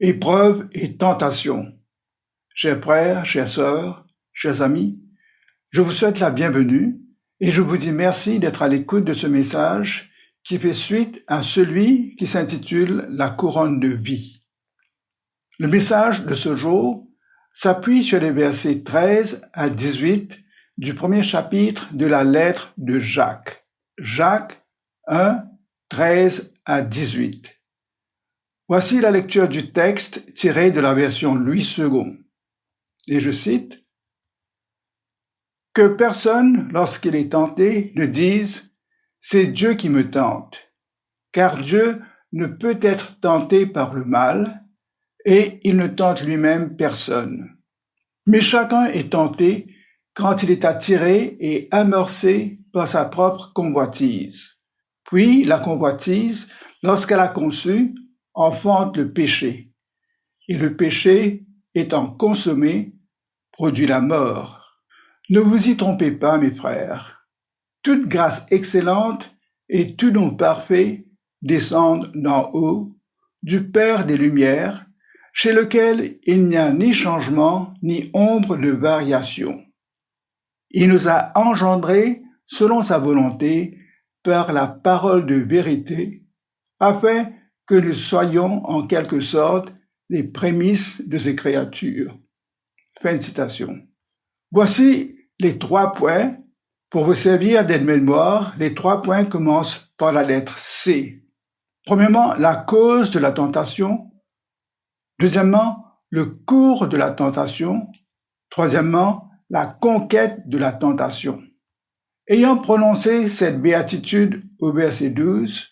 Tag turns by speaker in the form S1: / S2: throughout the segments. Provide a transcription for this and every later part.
S1: Épreuve et tentation. Chers frères, chères sœurs, chers amis, je vous souhaite la bienvenue et je vous dis merci d'être à l'écoute de ce message qui fait suite à celui qui s'intitule « La couronne de vie ». Le message de ce jour s'appuie sur les versets 13 à 18 du premier chapitre de la lettre de Jacques. Jacques 1, 13 à 18. Voici la lecture du texte tiré de la version Louis II. Et je cite, « Que personne, lorsqu'il est tenté, ne dise « C'est Dieu qui me tente », car Dieu ne peut être tenté par le mal, et il ne tente lui-même personne. Mais chacun est tenté quand il est attiré et amorcé par sa propre convoitise. Puis la convoitise, lorsqu'elle a conçu, enfante le péché, et le péché, étant consommé, produit la mort. Ne vous y trompez pas, mes frères. Toute grâce excellente et tout don parfait descendent d'en haut, du Père des Lumières, chez lequel il n'y a ni changement ni ombre de variation. Il nous a engendrés selon sa volonté par la parole de vérité, afin que nous soyons en quelque sorte les prémices de ces créatures. Fin de citation. Voici les 3 points. Pour vous servir d'aide-mémoire, les 3 points commencent par la lettre C. Premièrement, la cause de la tentation. Deuxièmement, le cours de la tentation. Troisièmement, la conquête de la tentation. Ayant prononcé cette béatitude au verset 12,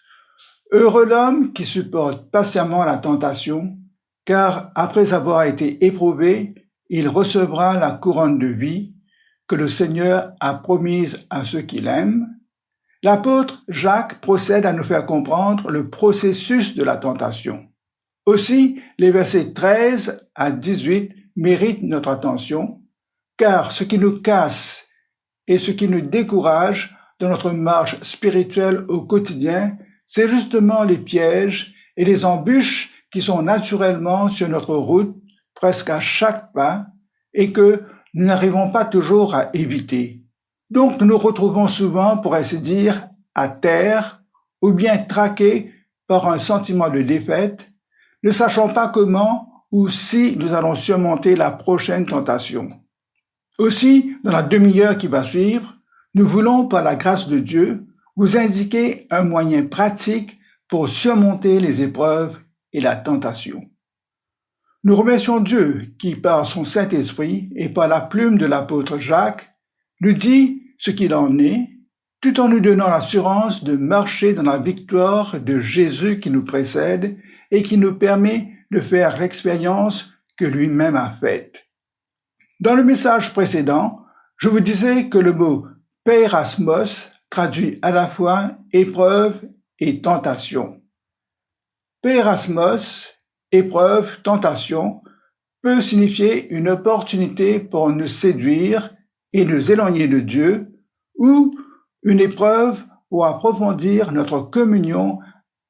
S1: heureux l'homme qui supporte patiemment la tentation, car après avoir été éprouvé, il recevra la couronne de vie que le Seigneur a promise à ceux qui l'aiment. L'apôtre Jacques procède à nous faire comprendre le processus de la tentation. Aussi, les versets 13 à 18 méritent notre attention, car ce qui nous casse et ce qui nous décourage dans notre marche spirituelle au quotidien, c'est justement les pièges et les embûches qui sont naturellement sur notre route presque à chaque pas et que nous n'arrivons pas toujours à éviter. Donc nous nous retrouvons souvent, pour ainsi dire, à terre ou bien traqués par un sentiment de défaite, ne sachant pas comment ou si nous allons surmonter la prochaine tentation. Aussi, dans la demi-heure qui va suivre, nous voulons, par la grâce de Dieu, vous indiquer un moyen pratique pour surmonter les épreuves et la tentation. Nous remercions Dieu qui, par son Saint-Esprit et par la plume de l'apôtre Jacques, nous dit ce qu'il en est, tout en nous donnant l'assurance de marcher dans la victoire de Jésus qui nous précède et qui nous permet de faire l'expérience que lui-même a faite. Dans le message précédent, je vous disais que le mot « peirasmos » traduit à la fois épreuve et tentation. Peirasmos, épreuve, tentation, peut signifier une opportunité pour nous séduire et nous éloigner de Dieu, ou une épreuve pour approfondir notre communion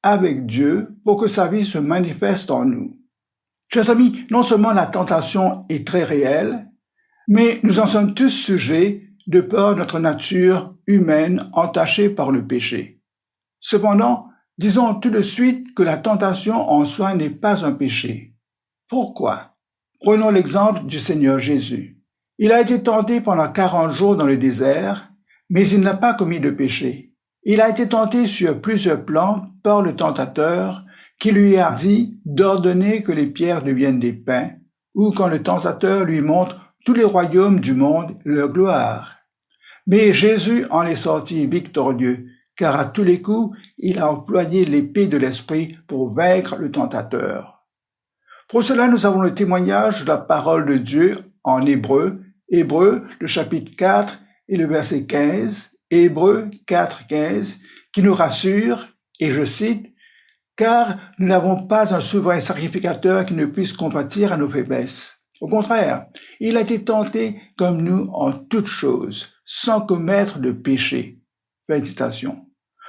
S1: avec Dieu pour que sa vie se manifeste en nous. Chers amis, non seulement la tentation est très réelle, mais nous en sommes tous sujets de par notre nature humaine entachée par le péché. Cependant, disons tout de suite que la tentation en soi n'est pas un péché. Pourquoi? Prenons l'exemple du Seigneur Jésus. Il a été tenté pendant 40 jours dans le désert, mais il n'a pas commis de péché. Il a été tenté sur plusieurs plans par le tentateur qui lui a dit d'ordonner que les pierres deviennent des pains, ou quand le tentateur lui montre tous les royaumes du monde et leur gloire. Mais Jésus en est sorti victorieux, car à tous les coups, il a employé l'épée de l'esprit pour vaincre le tentateur. Pour cela, nous avons le témoignage de la parole de Dieu en Hébreu, le chapitre 4 et le verset 15, Hébreu 4, 15, qui nous rassure, et je cite, « Car nous n'avons pas un souverain sacrificateur qui ne puisse compatir à nos faiblesses. Au contraire, il a été tenté comme nous en toutes choses, sans commettre de péché. » Fin de citation.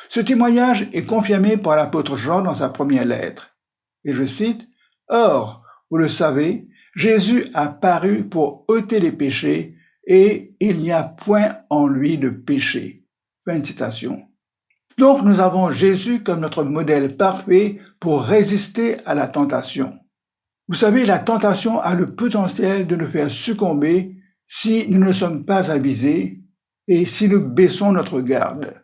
S1: Ce témoignage est confirmé par l'apôtre Jean dans sa première lettre. Et je cite, Or, vous le savez, Jésus a paru pour ôter les péchés et il n'y a point en lui de péché. Fin de citation. Donc nous avons Jésus comme notre modèle parfait pour résister à la tentation. Vous savez, la tentation a le potentiel de nous faire succomber si nous ne sommes pas avisés et si nous baissons notre garde.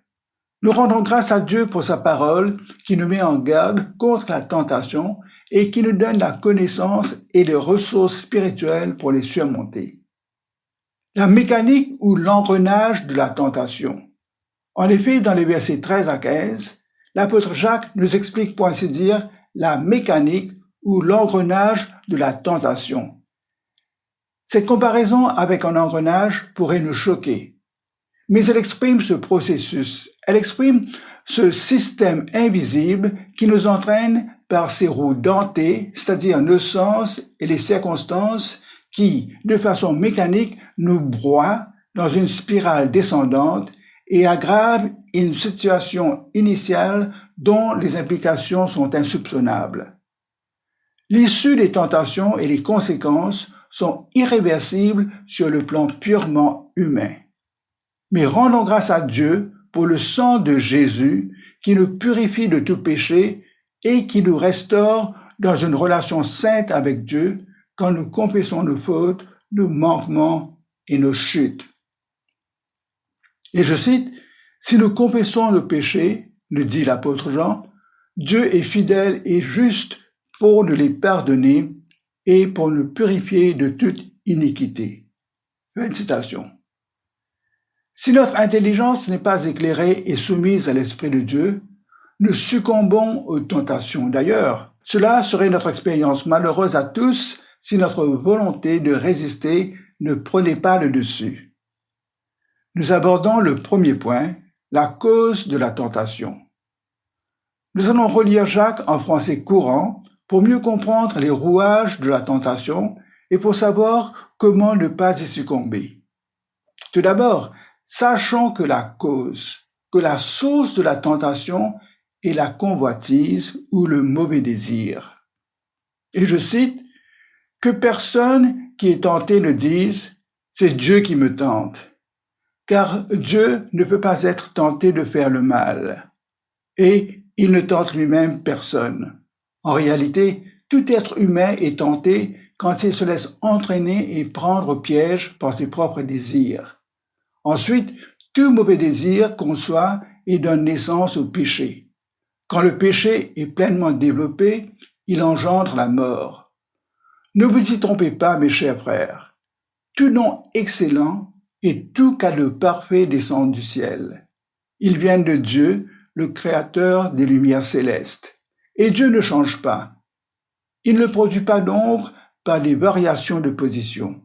S1: Nous rendons grâce à Dieu pour sa parole qui nous met en garde contre la tentation et qui nous donne la connaissance et les ressources spirituelles pour les surmonter. La mécanique ou l'engrenage de la tentation. En effet, dans les versets 13 à 15, l'apôtre Jacques nous explique pour ainsi dire la mécanique ou l'engrenage de la tentation. Cette comparaison avec un engrenage pourrait nous choquer, mais elle exprime ce processus, elle exprime ce système invisible qui nous entraîne par ses roues dentées, c'est-à-dire nos sens et les circonstances qui, de façon mécanique, nous broient dans une spirale descendante et aggravent une situation initiale dont les implications sont insoupçonnables. L'issue des tentations et les conséquences sont irréversibles sur le plan purement humain. Mais rendons grâce à Dieu pour le sang de Jésus qui nous purifie de tout péché et qui nous restaure dans une relation sainte avec Dieu quand nous confessons nos fautes, nos manquements et nos chutes. Et je cite, « Si nous confessons nos péchés, nous dit l'apôtre Jean, Dieu est fidèle et juste pour nous les pardonner et pour nous purifier de toute iniquité. » Fin de citation. Si notre intelligence n'est pas éclairée et soumise à l'Esprit de Dieu, nous succombons aux tentations. D'ailleurs, cela serait notre expérience malheureuse à tous si notre volonté de résister ne prenait pas le dessus. Nous abordons le premier point, la cause de la tentation. Nous allons relire Jacques en français courant pour mieux comprendre les rouages de la tentation et pour savoir comment ne pas y succomber. Tout d'abord, sachons que la source de la tentation est la convoitise ou le mauvais désir. Et je cite, « Que personne qui est tenté ne dise « c'est Dieu qui me tente », car Dieu ne peut pas être tenté de faire le mal, et il ne tente lui-même personne. En réalité, tout être humain est tenté quand il se laisse entraîner et prendre au piège par ses propres désirs. Ensuite, tout mauvais désir conçoit et donne naissance au péché. Quand le péché est pleinement développé, il engendre la mort. Ne vous y trompez pas, mes chers frères. Tout nom excellent et tout cadeau parfait descend du ciel. Ils viennent de Dieu, le Créateur des lumières célestes. Et Dieu ne change pas. Il ne produit pas d'ombre par des variations de position.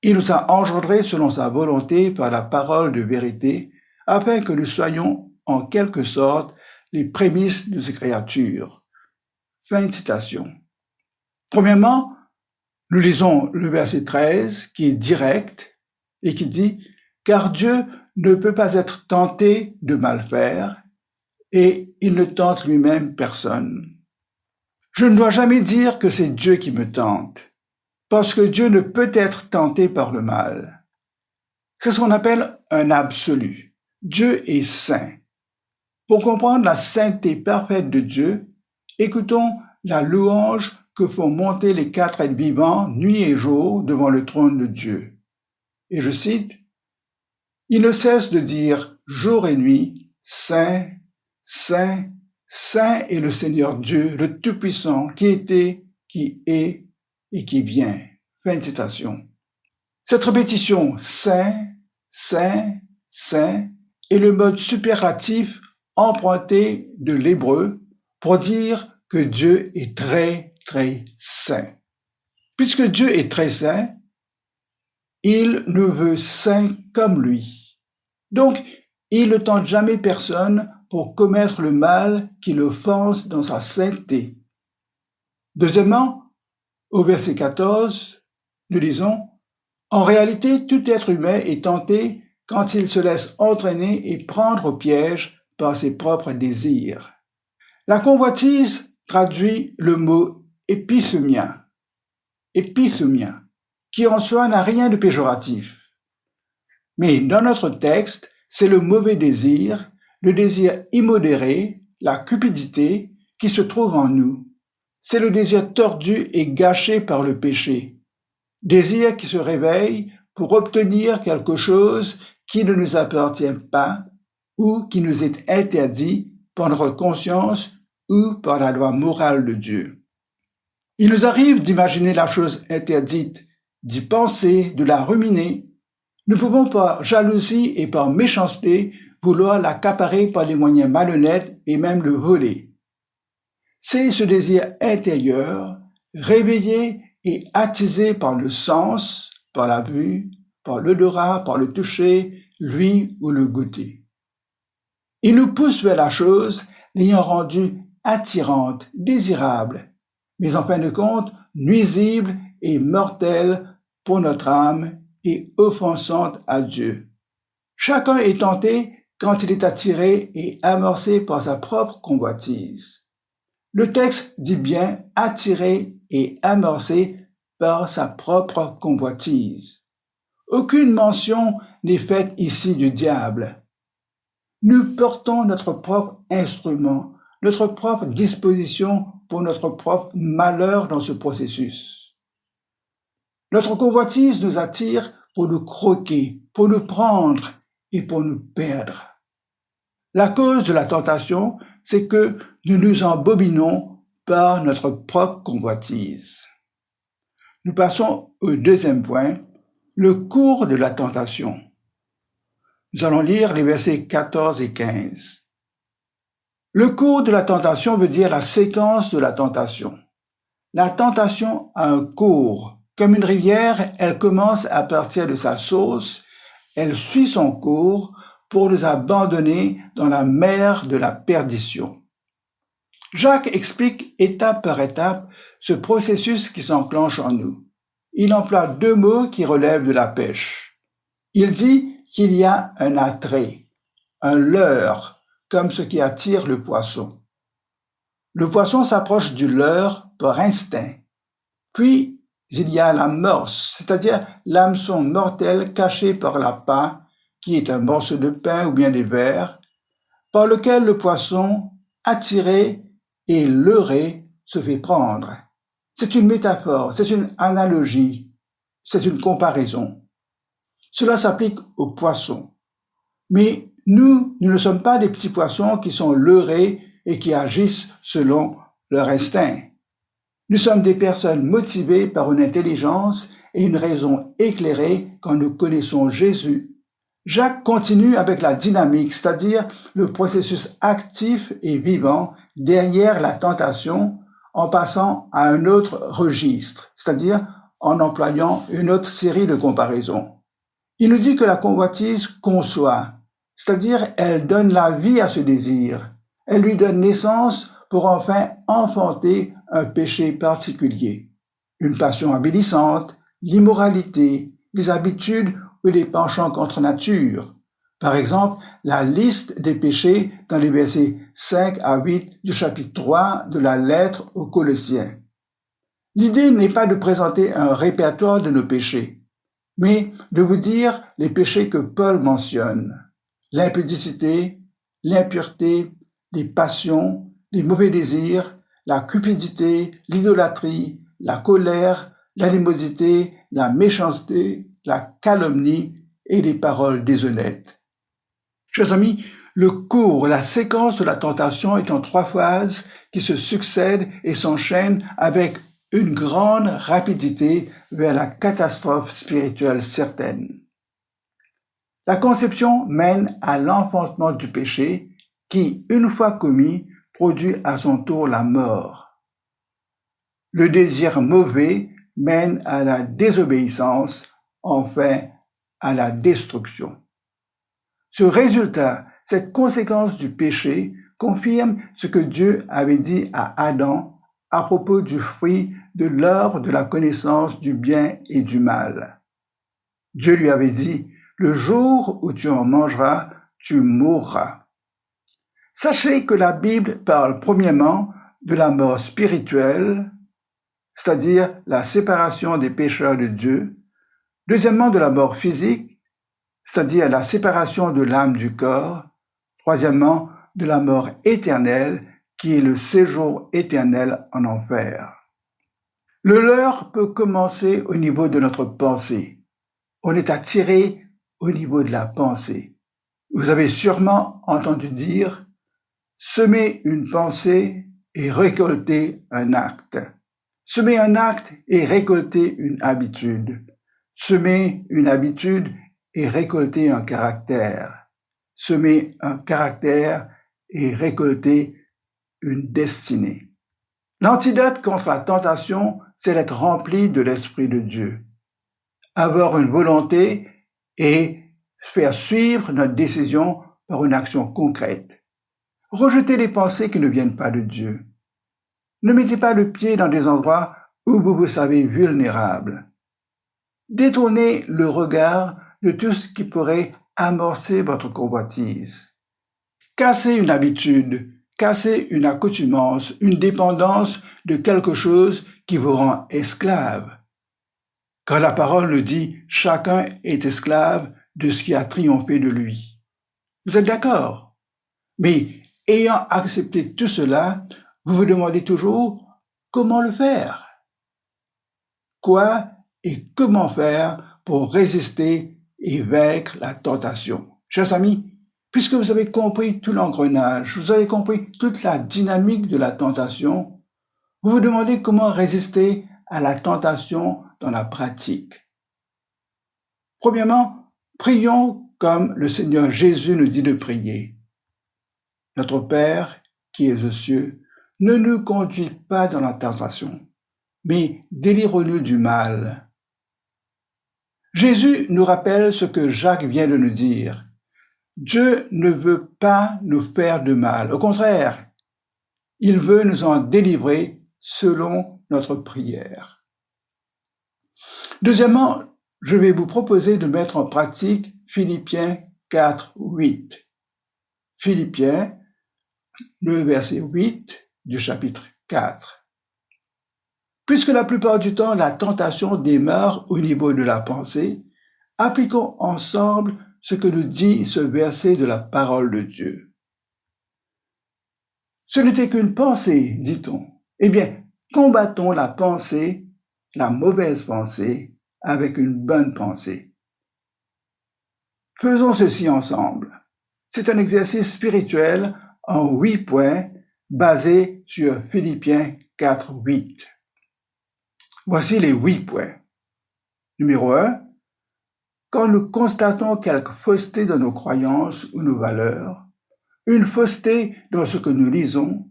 S1: Il nous a engendrés selon sa volonté par la parole de vérité, afin que nous soyons, en quelque sorte, les prémices de ses créatures. Fin de citation. Premièrement, nous lisons le verset 13 qui est direct et qui dit « Car Dieu ne peut pas être tenté de mal faire et il ne tente lui-même personne. » Je ne dois jamais dire que c'est Dieu qui me tente, parce que Dieu ne peut être tenté par le mal. C'est ce qu'on appelle un absolu. Dieu est saint. Pour comprendre la sainteté parfaite de Dieu, écoutons la louange que font monter les 4 êtres vivants nuit et jour devant le trône de Dieu. Et je cite, « Ils ne cessent de dire jour et nuit, Saint, Saint, Saint est le Seigneur Dieu, le Tout-Puissant, qui était, qui est et qui vient. » Fin de citation. Cette répétition « Saint, Saint, Saint » est le mode superlatif emprunté de l'hébreu pour dire que Dieu est très, très saint. Puisque Dieu est très saint, il nous veut saints comme lui. Donc, il ne tente jamais personne pour commettre le mal qui l'offense dans sa sainteté. Deuxièmement, au verset 14, nous lisons « En réalité, tout être humain est tenté quand il se laisse entraîner et prendre au piège par ses propres désirs. » La convoitise traduit le mot épithumia, qui en soi n'a rien de péjoratif. Mais dans notre texte, c'est le mauvais désir, le désir immodéré, la cupidité qui se trouve en nous. C'est le désir tordu et gâché par le péché. Désir qui se réveille pour obtenir quelque chose qui ne nous appartient pas ou qui nous est interdit par notre conscience ou par la loi morale de Dieu. Il nous arrive d'imaginer la chose interdite, d'y penser, de la ruminer. Nous pouvons par jalousie et par méchanceté vouloir l'accaparer par des moyens malhonnêtes et même le voler. C'est ce désir intérieur, réveillé et attisé par le sens, par la vue, par l'odorat, par le toucher, l'ouïe ou le goûter. Il nous pousse vers la chose, l'ayant rendue attirante, désirable, mais en fin de compte nuisible et mortelle pour notre âme et offensante à Dieu. Chacun est tenté quand il est attiré et amorcé par sa propre convoitise. Le texte dit bien attiré et amorcé par sa propre convoitise. Aucune mention n'est faite ici du diable. Nous portons notre propre instrument, notre propre disposition pour notre propre malheur dans ce processus. Notre convoitise nous attire pour nous croquer, pour nous prendre et pour nous perdre. La cause de la tentation, c'est que nous nous embobinons par notre propre convoitise. Nous passons au deuxième point, le cours de la tentation. Nous allons lire les versets 14 et 15. Le cours de la tentation veut dire la séquence de la tentation. La tentation a un cours. Comme une rivière, elle commence à partir de sa source, elle suit son cours pour nous abandonner dans la mer de la perdition. Jacques explique étape par étape ce processus qui s'enclenche en nous. Il emploie deux mots qui relèvent de la pêche. Il dit qu'il y a un attrait, un leurre, comme ce qui attire le poisson. Le poisson s'approche du leurre par instinct. Puis, il y a l'amorce, c'est-à-dire l'hameçon mortel caché par l'appât, qui est un morceau de pain ou bien des vers, par lequel le poisson, attiré et leurré, se fait prendre. C'est une métaphore, c'est une analogie, c'est une comparaison. Cela s'applique aux poissons. Mais nous ne sommes pas des petits poissons qui sont leurrés et qui agissent selon leur instinct. Nous sommes des personnes motivées par une intelligence et une raison éclairée quand nous connaissons Jésus. Jacques continue avec la dynamique, c'est-à-dire le processus actif et vivant derrière la tentation en passant à un autre registre, c'est-à-dire en employant une autre série de comparaisons. Il nous dit que la convoitise conçoit, c'est-à-dire elle donne la vie à ce désir, elle lui donne naissance pour enfin enfanter un péché particulier, une passion avilissante, l'immoralité, des habitudes ou des penchants contre nature. Par exemple, la liste des péchés dans les versets 5 à 8 du chapitre 3 de la lettre aux Colossiens. L'idée n'est pas de présenter un répertoire de nos péchés, mais de vous dire les péchés que Paul mentionne. L'impudicité, l'impureté, les passions, les mauvais désirs, la cupidité, l'idolâtrie, la colère, l'animosité, la méchanceté, la calomnie et les paroles déshonnêtes. Chers amis, le cours, la séquence de la tentation est en 3 phases qui se succèdent et s'enchaînent avec une grande rapidité vers la catastrophe spirituelle certaine. La conception mène à l'enfantement du péché qui, une fois commis, produit à son tour la mort. Le désir mauvais mène à la désobéissance, enfin à la destruction. Ce résultat, cette conséquence du péché, confirme ce que Dieu avait dit à Adam à propos du fruit de l'arbre de la connaissance du bien et du mal. Dieu lui avait dit, « Le jour où tu en mangeras, tu mourras. » Sachez que la Bible parle premièrement de la mort spirituelle, c'est-à-dire la séparation des pécheurs de Dieu. Deuxièmement, de la mort physique, c'est-à-dire la séparation de l'âme du corps. Troisièmement, de la mort éternelle, qui est le séjour éternel en enfer. Le leurre peut commencer au niveau de notre pensée. On est attiré au niveau de la pensée. Vous avez sûrement entendu dire « semer une pensée et récolter un acte ». Semer un acte et récolter une habitude. Semer une habitude et récolter un caractère. Semer un caractère et récolter une destinée. L'antidote contre la tentation, c'est d'être rempli de l'Esprit de Dieu. Avoir une volonté et faire suivre notre décision par une action concrète. Rejetez les pensées qui ne viennent pas de Dieu. Ne mettez pas le pied dans des endroits où vous vous savez vulnérable. Détournez le regard de tout ce qui pourrait amorcer votre convoitise. Cassez une habitude, cassez une accoutumance, une dépendance de quelque chose qui vous rend esclave. Car la parole le dit, chacun est esclave de ce qui a triomphé de lui. Vous êtes d'accord? Mais ayant accepté tout cela, vous vous demandez toujours comment le faire. Quoi et comment faire pour résister et vaincre la tentation? Chers amis, puisque vous avez compris tout l'engrenage, vous avez compris toute la dynamique de la tentation, vous vous demandez comment résister à la tentation dans la pratique. Premièrement, prions comme le Seigneur Jésus nous dit de prier. Notre Père, qui es aux cieux, ne nous conduis pas dans la tentation, mais délivre-nous du mal. Jésus nous rappelle ce que Jacques vient de nous dire. Dieu ne veut pas nous faire de mal. Au contraire, il veut nous en délivrer selon notre prière. Deuxièmement, je vais vous proposer de mettre en pratique Philippiens 4, 8. Philippiens, le verset 8 du chapitre 4. Puisque la plupart du temps, la tentation démarre au niveau de la pensée, appliquons ensemble ce que nous dit ce verset de la parole de Dieu. Ce n'était qu'une pensée, dit-on. Eh bien, combattons la pensée, la mauvaise pensée, avec une bonne pensée. Faisons ceci ensemble. C'est un exercice spirituel en 8 points basé sur Philippiens 4, 8. Voici les 8 points. Numéro 1. Quand nous constatons quelque fausseté dans nos croyances ou nos valeurs, une fausseté dans ce que nous lisons,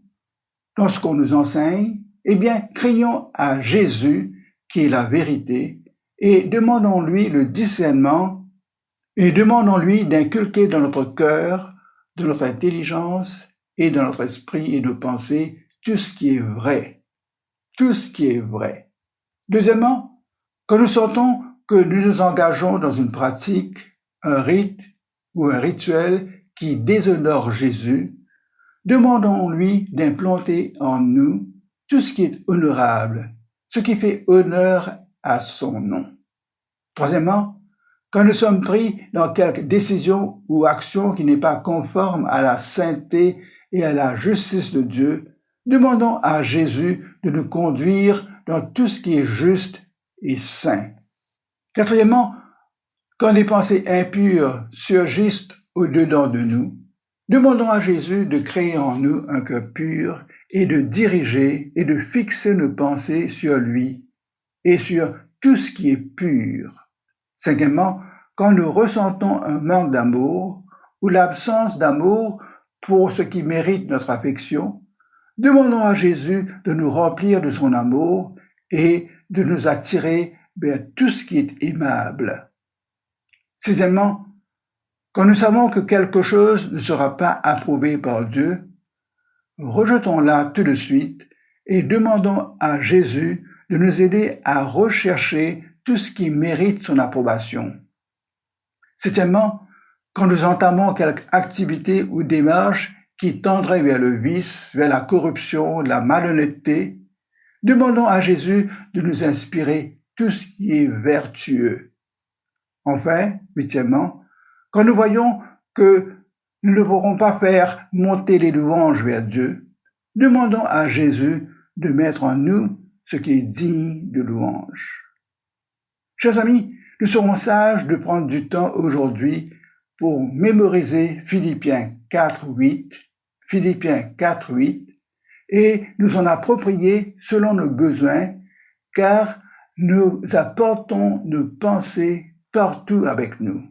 S1: dans ce qu'on nous enseigne, eh bien, crions à Jésus, qui est la vérité, et demandons-lui le discernement, et demandons-lui d'inculquer dans notre cœur, dans notre intelligence et dans notre esprit et nos pensées tout ce qui est vrai. Tout ce qui est vrai. Deuxièmement, quand nous sentons que nous nous engageons dans une pratique, un rite ou un rituel qui déshonore Jésus, demandons-lui d'implanter en nous tout ce qui est honorable, ce qui fait honneur à son nom. Troisièmement, quand nous sommes pris dans quelque décision ou action qui n'est pas conforme à la sainteté et à la justice de Dieu, demandons à Jésus de nous conduire dans tout ce qui est juste et saint. Quatrièmement, quand les pensées impures surgissent au-dedans de nous, demandons à Jésus de créer en nous un cœur pur et de diriger et de fixer nos pensées sur lui et sur tout ce qui est pur. Cinquièmement, quand nous ressentons un manque d'amour ou l'absence d'amour pour ce qui mérite notre affection, demandons à Jésus de nous remplir de son amour et de nous attirer vers tout ce qui est aimable. Sixièmement, quand nous savons que quelque chose ne sera pas approuvé par Dieu, rejetons-la tout de suite et demandons à Jésus de nous aider à rechercher tout ce qui mérite son approbation. Septièmement, quand nous entamons quelque activité ou démarche qui tendrait vers le vice, vers la corruption, la malhonnêteté, Demandons à Jésus de nous inspirer tout ce qui est vertueux. Enfin, huitièmement, quand nous voyons que nous ne pourrons pas faire monter les louanges vers Dieu, demandons à Jésus de mettre en nous ce qui est digne de louange. Chers amis, nous serons sages de prendre du temps aujourd'hui pour mémoriser Philippiens 4.8, et nous en approprier selon nos besoins, car nous apportons nos pensées partout avec nous.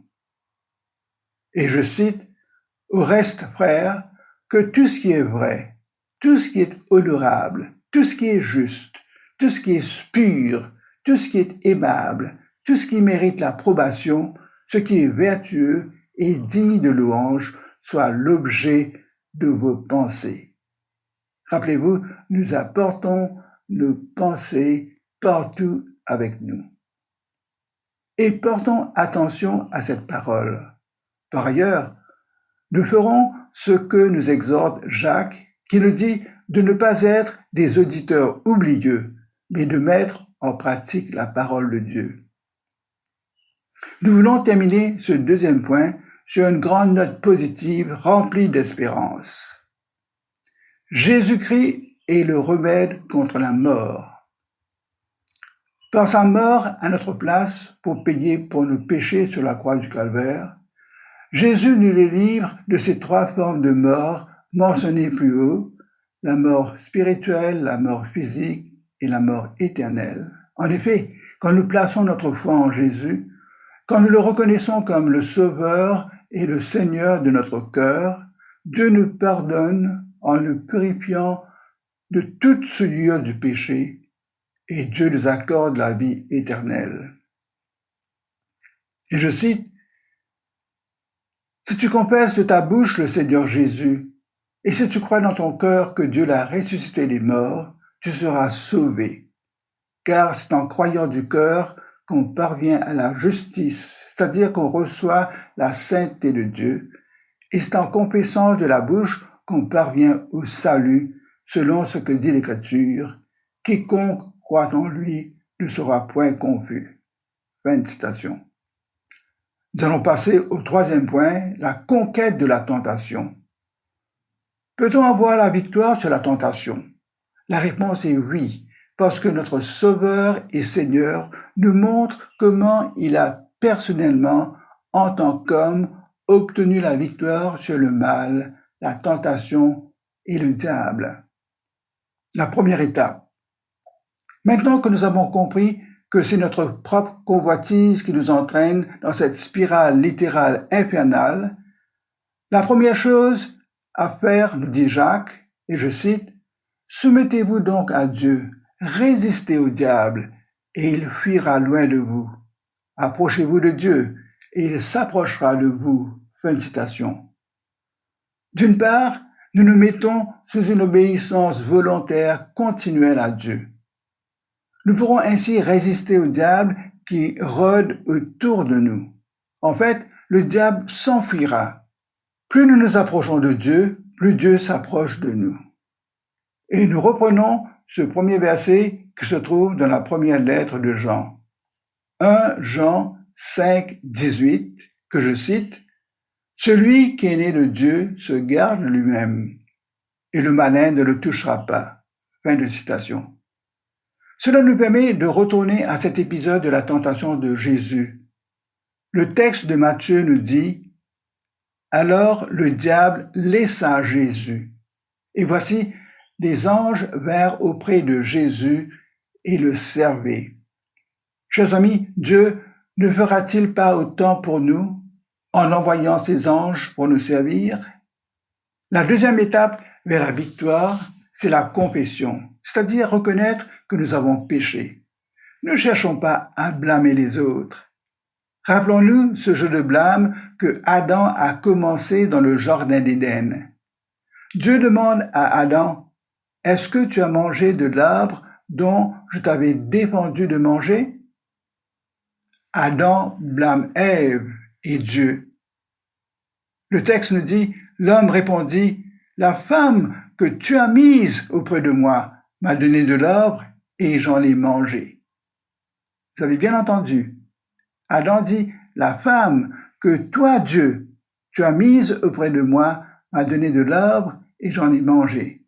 S1: Et je cite, « Au reste, frères, que tout ce qui est vrai, tout ce qui est honorable, tout ce qui est juste, tout ce qui est pur, tout ce qui est aimable, tout ce qui mérite l'approbation, ce qui est vertueux et digne de louange, soit l'objet de vos pensées. » Rappelez-vous, nous apportons nos pensées partout avec nous. Et portons attention à cette parole. Par ailleurs, nous ferons ce que nous exhorte Jacques, qui nous dit de ne pas être des auditeurs oublieux, mais de mettre en pratique la parole de Dieu. Nous voulons terminer ce deuxième point sur une grande note positive remplie d'espérance. Jésus-Christ est le remède contre la mort. Par sa mort à notre place pour payer pour nos péchés sur la croix du Calvaire, Jésus nous les livre de ces trois formes de mort mentionnées plus haut, la mort spirituelle, la mort physique et la mort éternelle. En effet, quand nous plaçons notre foi en Jésus, quand nous le reconnaissons comme le Sauveur et le Seigneur de notre cœur, Dieu nous pardonne en nous purifiant de toute souillure du péché et Dieu nous accorde la vie éternelle. Et je cite, « Si tu confesses de ta bouche le Seigneur Jésus, et si tu crois dans ton cœur que Dieu l'a ressuscité des morts, tu seras sauvé. Car c'est en croyant du cœur qu'on parvient à la justice, c'est-à-dire qu'on reçoit la sainteté de Dieu, et c'est en confessant de la bouche qu'on parvient au salut, selon ce que dit l'Écriture. Quiconque croit en lui ne sera point confus. » Fin de citation. Nous allons passer au troisième point, la conquête de la tentation. Peut-on avoir la victoire sur la tentation? La réponse est oui, parce que notre Sauveur et Seigneur nous montre comment il a personnellement, en tant qu'homme, obtenu la victoire sur le mal, la tentation et le diable. La première étape. Maintenant que nous avons compris que c'est notre propre convoitise qui nous entraîne dans cette spirale littérale infernale, la première chose à faire, nous dit Jacques, et je cite, « Soumettez-vous donc à Dieu, résistez au diable, et il fuira loin de vous. Approchez-vous de Dieu, et il s'approchera de vous. » Fin de citation. D'une part, nous nous mettons sous une obéissance volontaire continuelle à Dieu. Nous pourrons ainsi résister au diable qui rôde autour de nous. En fait, le diable s'enfuira. Plus nous nous approchons de Dieu, plus Dieu s'approche de nous. Et nous reprenons ce premier verset qui se trouve dans la première lettre de Jean. 1 Jean 5, 18, que je cite, « Celui qui est né de Dieu se garde lui-même, et le malin ne le touchera pas. » Fin de citation. Cela nous permet de retourner à cet épisode de la tentation de Jésus. Le texte de Matthieu nous dit « Alors le diable laissa Jésus. Et voici, des anges vinrent auprès de Jésus et le servaient. » Chers amis, Dieu ne fera-t-il pas autant pour nous en envoyant ses anges pour nous servir? La deuxième étape vers la victoire, c'est la confession, c'est-à-dire reconnaître que nous avons péché. Ne cherchons pas à blâmer les autres. Rappelons-nous ce jeu de blâme que Adam a commencé dans le jardin d'Éden. Dieu demande à Adam, « Est-ce que tu as mangé de l'arbre dont je t'avais défendu de manger ?» Adam blâme Ève et Dieu. Le texte nous dit, l'homme répondit, « La femme que tu as mise auprès de moi m'a donné de l'arbre et j'en ai mangé. Vous avez bien entendu. Adam dit, la femme que toi, Dieu, tu as mise auprès de moi m'a donné de l'arbre et j'en ai mangé.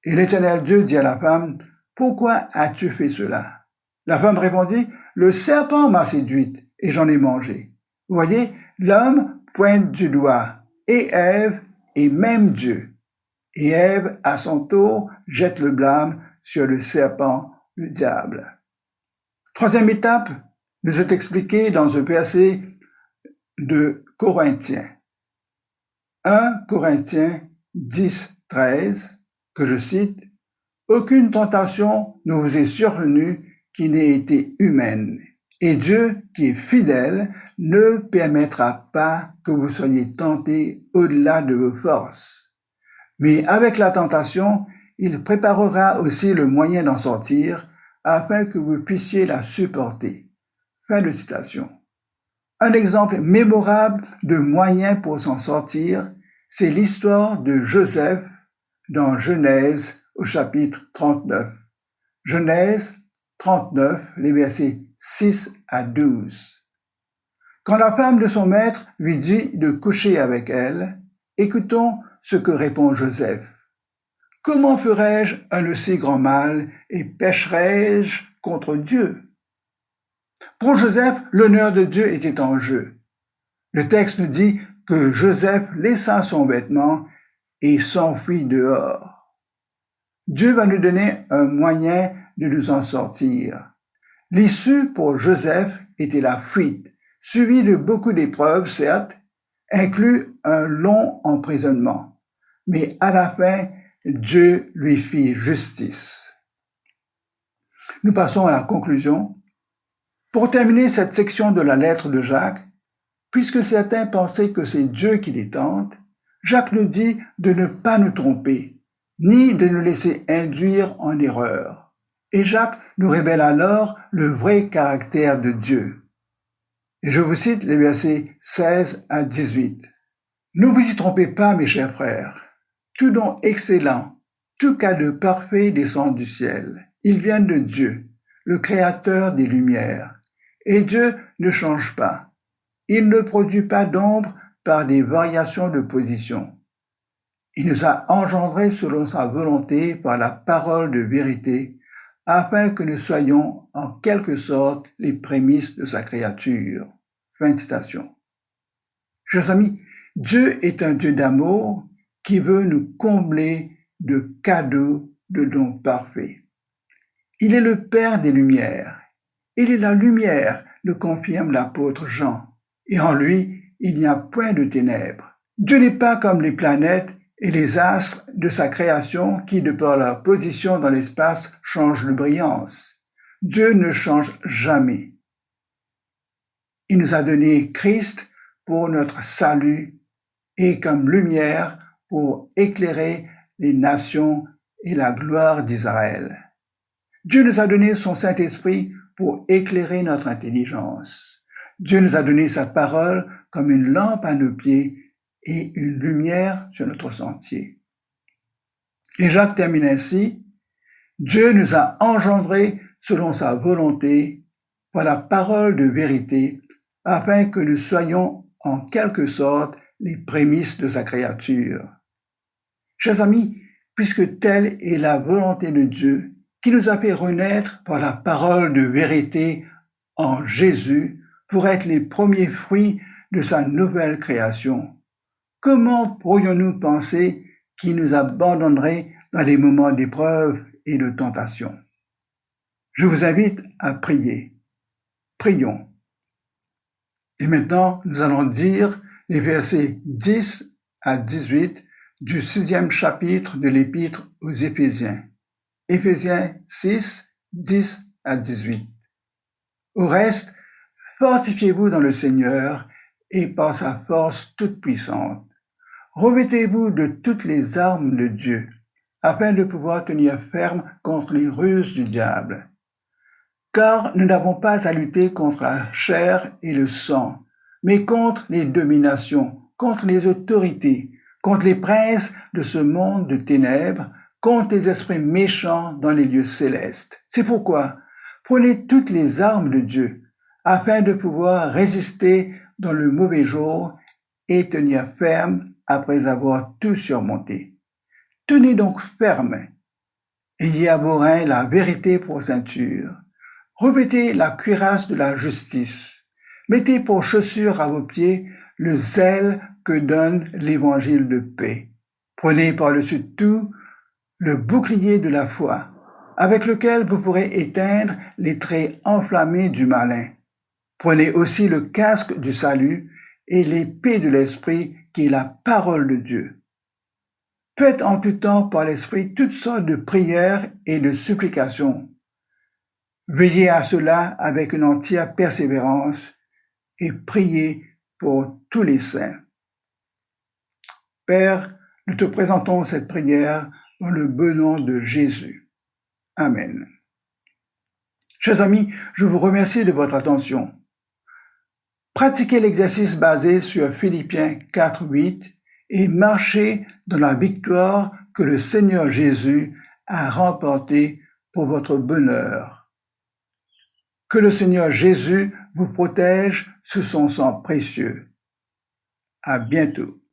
S1: Et l'Éternel Dieu dit à la femme, pourquoi as-tu fait cela? La femme répondit, le serpent m'a séduite et j'en ai mangé. Vous voyez, l'homme pointe du doigt et Ève et même Dieu. Et Ève, à son tour, jette le blâme sur le serpent, le diable. Troisième étape nous est expliquée dans un verset de Corinthiens. 1 Corinthiens 10, 13, que je cite, « Aucune tentation ne vous est survenue qui n'ait été humaine, et Dieu, qui est fidèle, ne permettra pas que vous soyez tentés au-delà de vos forces. Mais avec la tentation, il préparera aussi le moyen d'en sortir, afin que vous puissiez la supporter. » Fin de citation. Un exemple mémorable de moyen pour s'en sortir, c'est l'histoire de Joseph dans Genèse au chapitre 39. Genèse 39, les versets 6 à 12. Quand la femme de son maître lui dit de coucher avec elle, écoutons ce que répond Joseph. « Comment ferais-je un aussi grand mal et pécherais-je contre Dieu ?» Pour Joseph, l'honneur de Dieu était en jeu. Le texte nous dit que Joseph laissa son vêtement et s'enfuit dehors. Dieu va nous donner un moyen de nous en sortir. L'issue pour Joseph était la fuite, suivie de beaucoup d'épreuves, certes, inclus un long emprisonnement. Mais à la fin, Dieu lui fit justice. Nous passons à la conclusion. Pour terminer cette section de la lettre de Jacques, puisque certains pensaient que c'est Dieu qui les tente, Jacques nous dit de ne pas nous tromper, ni de nous laisser induire en erreur. Et Jacques nous révèle alors le vrai caractère de Dieu. Et je vous cite les versets 16 à 18. « Ne vous y trompez pas, mes chers frères. Tout don excellent, tout cadeau parfait descend du ciel. Ils viennent de Dieu, le Créateur des Lumières. Et Dieu ne change pas. Il ne produit pas d'ombre par des variations de position. Il nous a engendrés selon sa volonté par la parole de vérité, afin que nous soyons en quelque sorte les prémices de sa créature. » Fin de citation. Chers amis, Dieu est un Dieu d'amour qui veut nous combler de cadeaux, de dons parfaits. Il est le Père des Lumières. Il est la lumière, le confirme l'apôtre Jean. Et en lui, il n'y a point de ténèbres. Dieu n'est pas comme les planètes et les astres de sa création qui, de par leur position dans l'espace, changent de brillance. Dieu ne change jamais. Il nous a donné Christ pour notre salut et comme lumière pour éclairer les nations et la gloire d'Israël. Dieu nous a donné son Saint-Esprit pour éclairer notre intelligence. Dieu nous a donné sa parole comme une lampe à nos pieds et une lumière sur notre sentier. Et Jacques termine ainsi, « Dieu nous a engendrés selon sa volonté par la parole de vérité, afin que nous soyons en quelque sorte les prémices de sa créature. » Chers amis, puisque telle est la volonté de Dieu, qui nous a fait renaître par la parole de vérité en Jésus pour être les premiers fruits de sa nouvelle création, comment pourrions-nous penser qu'il nous abandonnerait dans les moments d'épreuve et de tentation? Je vous invite à prier. Prions. Et maintenant, nous allons dire les versets 10 à 18 du 6e chapitre de l'Épître aux Éphésiens. Éphésiens 6, 10 à 18. Au reste, fortifiez-vous dans le Seigneur et par sa force toute puissante. Revêtez-vous de toutes les armes de Dieu, afin de pouvoir tenir ferme contre les ruses du diable. Car nous n'avons pas à lutter contre la chair et le sang, mais contre les dominations, contre les autorités, contre les princes de ce monde de ténèbres, contre les esprits méchants dans les lieux célestes. C'est pourquoi prenez toutes les armes de Dieu afin de pouvoir résister dans le mauvais jour et tenir ferme après avoir tout surmonté. Tenez donc ferme. Ayez à vos reins la vérité pour ceinture. Revêtez la cuirasse de la justice. Mettez pour chaussure à vos pieds le zèle que donne l'évangile de paix. Prenez par-dessus tout le bouclier de la foi, avec lequel vous pourrez éteindre les traits enflammés du malin. Prenez aussi le casque du salut et l'épée de l'esprit qui est la parole de Dieu. Faites en tout temps par l'esprit toutes sortes de prières et de supplications. Veillez à cela avec une entière persévérance et priez pour tous les saints. Père, nous te présentons cette prière dans le beau nom de Jésus. Amen. Chers amis, je vous remercie de votre attention. Pratiquez l'exercice basé sur Philippiens 4:8 et marchez dans la victoire que le Seigneur Jésus a remportée pour votre bonheur. Que le Seigneur Jésus vous protège sous son sang précieux. À bientôt.